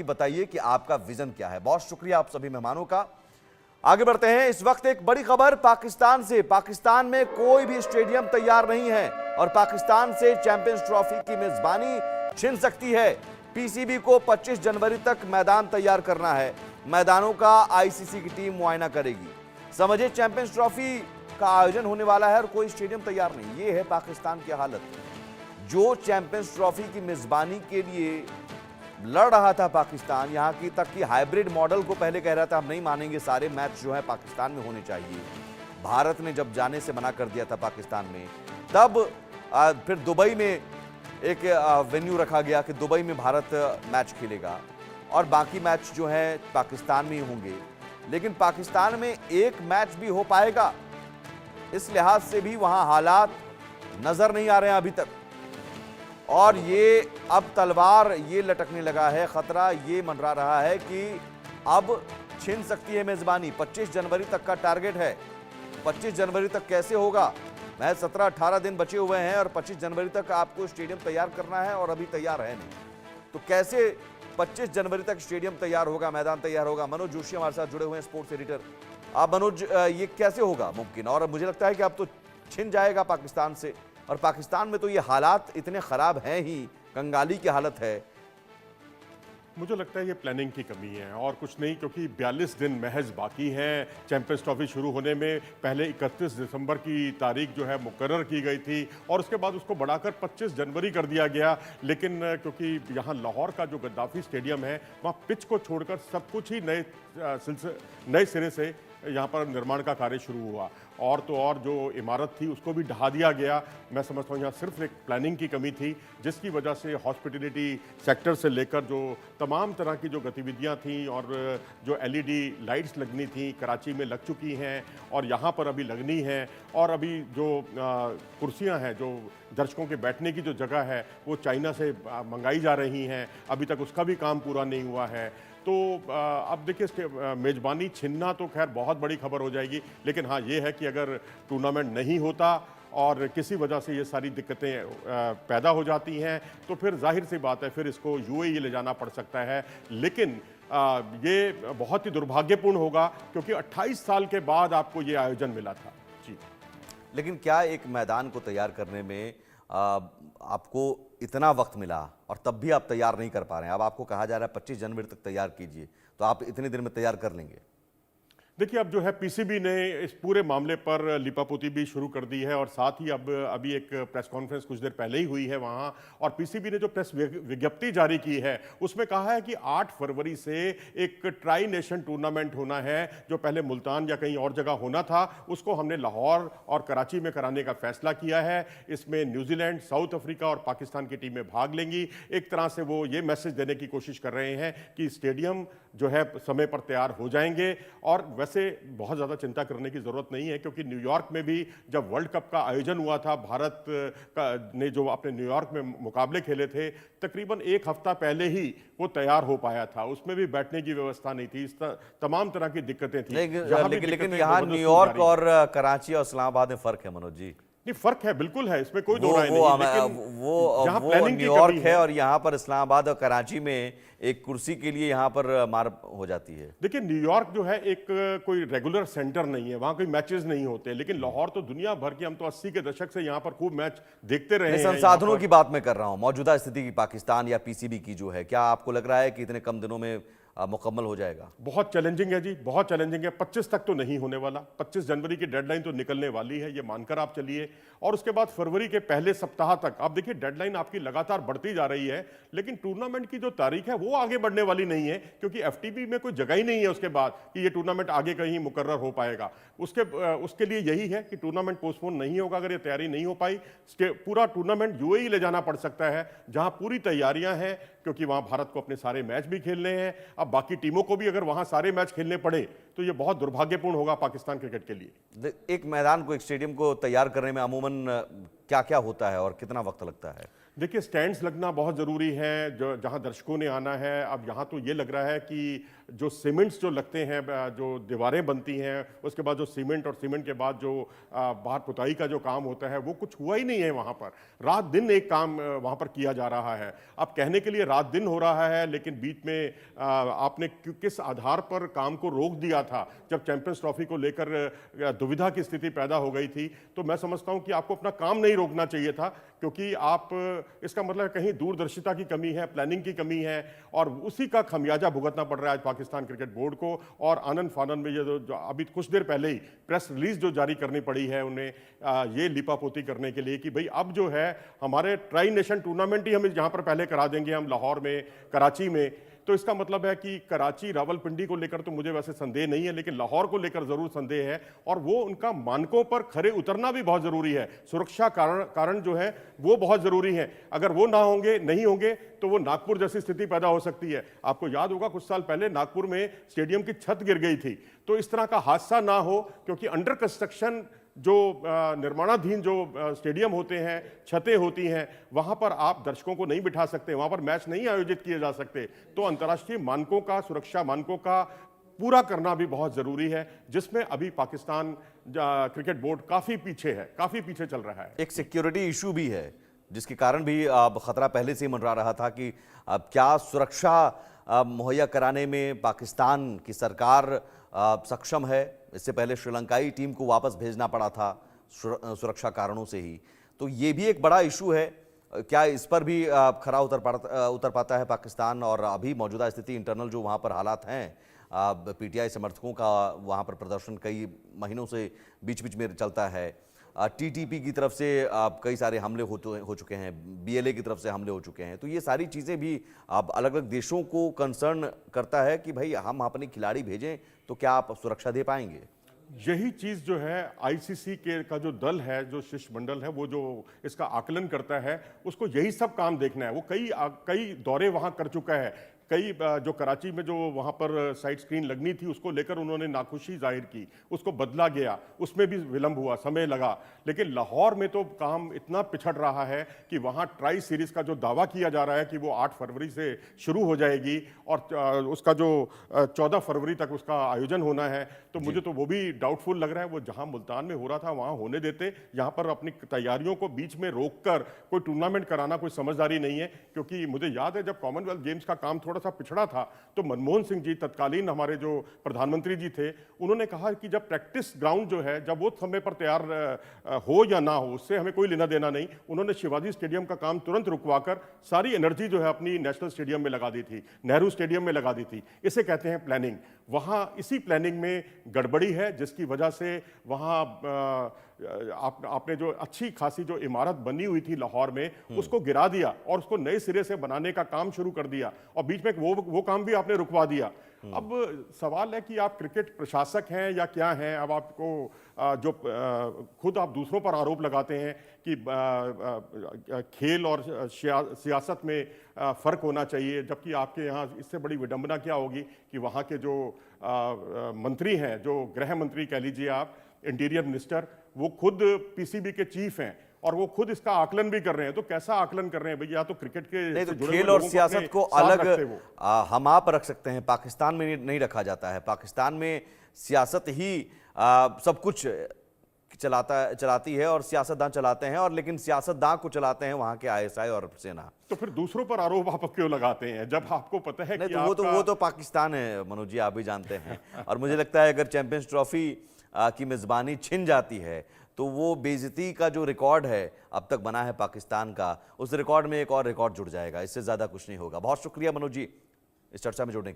बताइए कि आपका विजन क्या है। बहुत शुक्रिया आप सभी मेहमानों का। आगे बढ़ते हैं। इस वक्त एक बड़ी खबर पाकिस्तान से। पाकिस्तान में कोई भी स्टेडियम तैयार नहीं है और पाकिस्तान से चैंपियंस ट्रॉफी की मेजबानी छिन सकती है। पीसीबी को 25 जनवरी तक मैदान तैयार करना है। मैदानों का आईसीसी की टीम मुआयना करेगी। समझिए, चैंपियंस ट्रॉफी का आयोजन होने वाला है और कोई स्टेडियम तैयार नहीं। यह है पाकिस्तान की हालत। जो चैंपियंस ट्रॉफी की मेजबानी के लिए लड़ रहा था पाकिस्तान, यहां की तक कि हाइब्रिड मॉडल को पहले कह रहा था हम नहीं मानेंगे, सारे मैच जो है पाकिस्तान में होने चाहिए। भारत ने जब जाने से मना कर दिया था पाकिस्तान में, तब फिर दुबई में एक वेन्यू रखा गया कि दुबई में भारत मैच खेलेगा और बाकी मैच जो है पाकिस्तान में ही होंगे। लेकिन पाकिस्तान में एक मैच भी हो पाएगा, इस लिहाज से भी वहां हालात नजर नहीं आ रहे हैं अभी तक। और ये अब तलवार ये लटकने लगा है, खतरा ये मंडरा रहा है कि अब छिन सकती है मेजबानी। 25 जनवरी तक का टारगेट है। 25 जनवरी तक कैसे होगा? मैच 17-18 दिन बचे हुए हैं और 25 जनवरी तक आपको स्टेडियम तैयार करना है और अभी तैयार है नहीं। तो कैसे 25 जनवरी तक स्टेडियम तैयार होगा, मैदान तैयार होगा? मनोज जोशी हमारे साथ जुड़े हुए हैं, स्पोर्ट्स एडिटर। आप मनोज, ये कैसे होगा मुमकिन? और मुझे लगता है कि अब तो छिन जाएगा पाकिस्तान से, और पाकिस्तान में तो ये हालात इतने खराब हैं ही, कंगाली की हालत है। मुझे लगता है ये प्लानिंग की कमी है और कुछ नहीं, क्योंकि 42 दिन महज बाकी हैं चैंपियंस ट्रॉफी शुरू होने में। पहले 31 दिसंबर की तारीख जो है मुकर्रर की गई थी और उसके बाद उसको बढ़ाकर 25 जनवरी कर दिया गया। लेकिन क्योंकि यहाँ लाहौर का जो गद्दाफी स्टेडियम है, वहाँ पिच को छोड़कर सब कुछ ही नए सिरे से यहाँ पर निर्माण का कार्य शुरू हुआ और तो और जो इमारत थी उसको भी ढहा दिया गया। मैं समझता हूँ यहाँ सिर्फ एक प्लानिंग की कमी थी, जिसकी वजह से हॉस्पिटलिटी सेक्टर से लेकर जो तमाम तरह की जो गतिविधियाँ थीं और जो एलईडी लाइट्स लगनी थी कराची में लग चुकी हैं और यहाँ पर अभी लगनी है। और अभी जो कुर्सियाँ हैं, जो दर्शकों के बैठने की जो जगह है, वो चाइना से मंगाई जा रही हैं। अभी तक उसका भी काम पूरा नहीं हुआ है। तो अब देखिए, मेज़बानी छिनना तो खैर बहुत बड़ी खबर हो जाएगी, लेकिन हाँ ये है कि अगर टूर्नामेंट नहीं होता और किसी वजह से ये सारी दिक्कतें पैदा हो जाती हैं, तो फिर जाहिर सी बात है फिर इसको यूएई ले जाना पड़ सकता है। लेकिन ये बहुत ही दुर्भाग्यपूर्ण होगा, क्योंकि 28 साल के बाद आपको ये आयोजन मिला था। जी, लेकिन क्या एक मैदान को तैयार करने में आपको इतना वक्त मिला और तब भी आप तैयार नहीं कर पा रहे हैं? अब आपको कहा जा रहा है 25 जनवरी तक तैयार कीजिए, तो आप इतने दिन में तैयार कर लेंगे? देखिए, अब जो है पीसीबी ने इस पूरे मामले पर लिपापोती भी शुरू कर दी है और साथ ही अब अभी एक प्रेस कॉन्फ्रेंस कुछ देर पहले ही हुई है वहाँ, और पीसीबी ने जो प्रेस विज्ञप्ति जारी की है उसमें कहा है कि 8 फरवरी से एक ट्राई नेशन टूर्नामेंट होना है। जो पहले मुल्तान या कहीं और जगह होना था, उसको हमने लाहौर और कराची में कराने का फैसला किया है। इसमें न्यूजीलैंड, साउथ अफ्रीका और पाकिस्तान की टीमें भाग लेंगी। एक तरह से वो ये मैसेज देने की कोशिश कर रहे हैं कि स्टेडियम जो है समय पर तैयार हो जाएंगे। और वैसे बहुत ज़्यादा चिंता करने की ज़रूरत नहीं है, क्योंकि न्यूयॉर्क में भी जब वर्ल्ड कप का आयोजन हुआ था, भारत ने जो अपने न्यूयॉर्क में मुकाबले खेले थे, तकरीबन एक हफ्ता पहले ही वो तैयार हो पाया था। उसमें भी बैठने की व्यवस्था नहीं थी, तमाम तरह की दिक्कतें थी। लेकिन यहाँ न्यूयॉर्क और कराची और इस्लामाबाद में फ़र्क है मनोज जी। नहीं, फर्क है, बिल्कुल है, इसमें कोई दो राय नहीं, लेकिन वो न्यूयॉर्क है और यहाँ पर इस्लामाबाद और कराची में एक कुर्सी के लिए यहाँ पर मार हो जाती है। देखिए, न्यूयॉर्क जो है एक कोई रेगुलर सेंटर नहीं है, वहाँ कोई मैचेस नहीं होते। लेकिन लाहौर तो दुनिया भर के, हम तो 80 के दशक से यहाँ पर खूब मैच देखते रहे हैं। संसाधनों की बात मैं कर रहा हूँ, मौजूदा स्थिति की पाकिस्तान या पीसीबी की जो है, क्या आपको लग रहा है कि इतने कम दिनों में मुकम्मल हो जाएगा? बहुत चैलेंजिंग है जी, बहुत चैलेंजिंग है। 25 तक तो नहीं होने वाला, 25 जनवरी की डेडलाइन तो निकलने वाली है, ये मानकर आप चलिए। और उसके बाद फरवरी के पहले सप्ताह तक आप देखिए, डेडलाइन आपकी लगातार बढ़ती जा रही है, लेकिन टूर्नामेंट की जो तारीख है वो आगे बढ़ने वाली नहीं है, क्योंकि एफटीपी में कोई जगह ही नहीं है उसके बाद कि ये टूर्नामेंट आगे कहीं मुकर्रर हो पाएगा। उसके लिए यही है कि टूर्नामेंट पोस्टपोन नहीं होगा। अगर ये तैयारी नहीं हो पाई, पूरा टूर्नामेंट यूएई ले जाना पड़ सकता है, जहां पूरी तैयारियां हैं, क्योंकि वहां भारत को अपने सारे मैच भी खेलने हैं। अब बाकी टीमों को भी अगर वहां सारे मैच खेलने पड़े तो ये बहुत दुर्भाग्यपूर्ण होगा पाकिस्तान क्रिकेट के लिए। एक मैदान को, एक स्टेडियम को तैयार करने में अमूमन क्या क्या होता है और कितना वक्त लगता है? देखिए, स्टैंड्स लगना बहुत ज़रूरी है, जो जहाँ दर्शकों ने आना है। अब यहाँ तो ये लग रहा है कि जो सीमेंट्स जो लगते हैं, जो दीवारें बनती हैं, उसके बाद जो सीमेंट और सीमेंट के बाद जो बाहर पुताई का जो काम होता है, वो कुछ हुआ ही नहीं है वहाँ पर। रात दिन एक काम वहाँ पर किया जा रहा है। अब कहने के लिए रात दिन हो रहा है, लेकिन बीच में आपने किस आधार पर काम को रोक दिया था जब चैंपियंस ट्रॉफी को लेकर दुविधा की स्थिति पैदा हो गई थी। तो मैं समझता हूँ कि आपको अपना काम नहीं रोकना चाहिए था, क्योंकि आप इसका मतलब कहीं दूरदर्शिता की कमी है, प्लानिंग की कमी है, और उसी का खमियाजा भुगतना पड़ रहा है आज पाकिस्तान क्रिकेट बोर्ड को। और आनंद फानन में ये जो अभी कुछ देर पहले ही प्रेस रिलीज जो जारी करनी पड़ी है उन्हें, ये लिपापोती करने के लिए कि भाई अब जो है हमारे ट्राई नेशन टूर्नामेंट ही हम यहाँ पर पहले करा देंगे, हम लाहौर में, कराची में। तो इसका मतलब है कि कराची रावलपिंडी को लेकर तो मुझे वैसे संदेह नहीं है, लेकिन लाहौर को लेकर जरूर संदेह है, और वो उनका मानकों पर खरे उतरना भी बहुत जरूरी है। सुरक्षा कारण जो है वो बहुत जरूरी है। अगर वो नहीं होंगे तो वो नागपुर जैसी स्थिति पैदा हो सकती है। आपको याद होगा कुछ साल पहले नागपुर में स्टेडियम की छत गिर गई थी। तो इस तरह का हादसा ना हो, क्योंकि अंडर कंस्ट्रक्शन जो निर्माणाधीन जो स्टेडियम होते हैं, छतें होती हैं, वहां पर आप दर्शकों को नहीं बिठा सकते, वहां पर मैच नहीं आयोजित किए जा सकते। तो अंतर्राष्ट्रीय मानकों का, सुरक्षा मानकों का पूरा करना भी बहुत जरूरी है, जिसमें अभी पाकिस्तान क्रिकेट बोर्ड काफी पीछे है, काफी पीछे चल रहा है। एक सिक्योरिटी इशू भी है, जिसके कारण भी अब खतरा पहले से ही मंडरा रहा था कि अब क्या सुरक्षा मुहैया कराने में पाकिस्तान की सरकार सक्षम है। इससे पहले श्रीलंकाई टीम को वापस भेजना पड़ा था सुरक्षा कारणों से ही। तो ये भी एक बड़ा इशू है। क्या इस पर भी खरा उतर पाता है पाकिस्तान? और अभी मौजूदा स्थिति, इंटरनल जो वहाँ पर हालात हैं, पीटीआई समर्थकों का वहाँ पर प्रदर्शन कई महीनों से बीच बीच में चलता है। टीटीपी की तरफ से कई सारे हमले हो चुके हैं, बीएलए की तरफ से हमले हो चुके हैं। तो ये सारी चीज़ें भी अब अलग अलग देशों को कंसर्न करता है कि भाई हम अपने खिलाड़ी भेजें तो क्या आप सुरक्षा दे पाएंगे? यही चीज जो है आईसीसी के का जो दल है, जो शिष्टमंडल है, वो जो इसका आकलन करता है, उसको यही सब काम देखना है। वो कई दौरे वहां कर चुका है। कई जो कराची में जो वहाँ पर साइड स्क्रीन लगनी थी, उसको लेकर उन्होंने नाखुशी जाहिर की, उसको बदला गया, उसमें भी विलंब हुआ, समय लगा। लेकिन लाहौर में तो काम इतना पिछड़ रहा है कि वहाँ ट्राई सीरीज का जो दावा किया जा रहा है कि वो 8 फरवरी से शुरू हो जाएगी और उसका जो 14 फरवरी तक उसका आयोजन होना है, तो मुझे तो वो भी डाउटफुल लग रहा है। वो जहाँ मुल्तान में हो रहा था वहाँ होने देते, यहाँ पर अपनी तैयारियों को बीच में रोक कर कोई टूर्नामेंट कराना कोई समझदारी नहीं है। क्योंकि मुझे याद है जब कॉमनवेल्थ गेम्स का काम थोड़ा सा पिछड़ा था, तो मनमोहन सिंह जी, तत्कालीन हमारे जो प्रधानमंत्री जी थे, उन्होंने कहा कि जब प्रैक्टिस ग्राउंड जो है, जब वो समय पर तैयार हो या ना हो, उससे हमें कोई लेना देना नहीं। उन्होंने शिवाजी स्टेडियम का काम तुरंत रुकवाकर सारी एनर्जी जो है अपनी नेशनल स्टेडियम में लगा दी थी, नेहरू स्टेडियम में लगा दी थी। इसे कहते हैं प्लानिंग। वहाँ इसी प्लानिंग में गड़बड़ी है, जिसकी वजह से वहाँ आपने जो अच्छी खासी जो इमारत बनी हुई थी लाहौर में, उसको गिरा दिया और उसको नए सिरे से बनाने का काम शुरू कर दिया, और बीच में वो काम भी आपने रुकवा दिया। अब सवाल है कि आप क्रिकेट प्रशासक हैं या क्या हैं। अब आपको जो खुद आप दूसरों पर आरोप लगाते हैं कि खेल और सियासत में फर्क होना चाहिए, जबकि आपके यहाँ इससे बड़ी विडंबना क्या होगी कि वहाँ के जो मंत्री हैं, जो गृह मंत्री कह लीजिए आप, इंटीरियर मिनिस्टर, वो खुद पीसीबी के चीफ हैं और वो खुद इसका आकलन भी कर रहे हैं। तो कैसा आकलन कर रहे हैं भैया? तो क्रिकेट के नहीं, तो खेल और सियासत को अलग हम आप रख सकते हैं, पाकिस्तान में नहीं रखा जाता है। पाकिस्तान में सियासत ही सब कुछ चलाती है और सियासतदान चलाते हैं, और लेकिन सियासतदान को चलाते हैं वहां के आईएसआई और सेना। तो फिर दूसरों पर आरोप आप क्यों लगाते हैं जब आपको पता है कि वो तो पाकिस्तान है मनोज जी, आप भी जानते हैं। और मुझे लगता है अगर चैंपियंस ट्रॉफी की मेजबानी छिन जाती है तो वो बेइज्जती का जो रिकॉर्ड है अब तक बना है पाकिस्तान का, उस रिकॉर्ड में एक और रिकॉर्ड जुड़ जाएगा। इससे ज्यादा कुछ नहीं होगा। बहुत शुक्रिया मनोज जी इस चर्चा में जुड़ने के लिए।